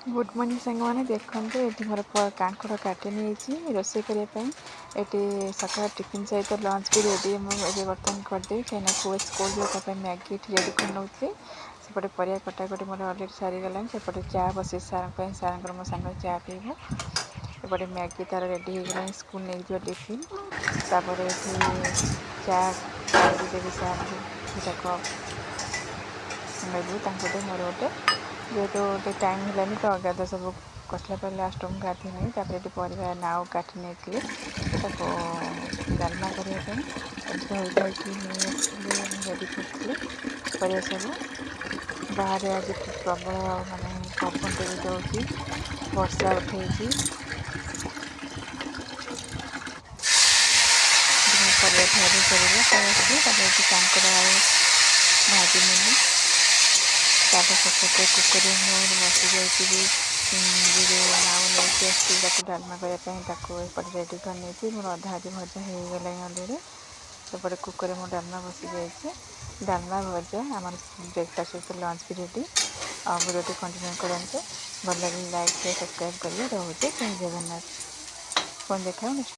Good morning सांग मैंने देखते ये मोर कांकड़ काटे नहीं रोषे करने ये सका टिफिन सहित लंच भी रेडी मुझे बर्तमान करदेवी कहीं पुआ स्कूल जो मैगी रेडी कर नौली सेपटे परिया कटाकटी मोर अलरेडी सारीगला सेपटे चा बस सार सार मो सांग चा पीबू एपटे मैगी तार रेडी होगा स्कूल नहीं जो टिफिन तापर चा देवी सार दुटा कप नेलु मोर गोटे जेहेतु गोटे टाइम है तो अगाध सब कसला पर लास्ट में गाधी नहीं तापर परिवा नाउ काटी नहीं डालमा करने धोई धाई नहीं रेडी करी परिया सब बाहर आज प्रबल मानने पवन टे भी दौर वर्षा उठे परिया भाजी कर कांकड़ आलू भाजी नेली सेपटे कुकर मोर बसी जाइए जो नाउ नहीं डालमा करने रेडी कर मोर अधा अधी भजा हो गला अलरेडी सेपटे कुकर मोर डालमा बसी जाइए डालमा भजा आम ब्रेकफास्ट सहित लंच भी रेडी और वीडियो कंटिन्यू करते भल लगे लाइक सब्सक्राइब करेंगे रोचे जय जगन्नाथ फोन देखा।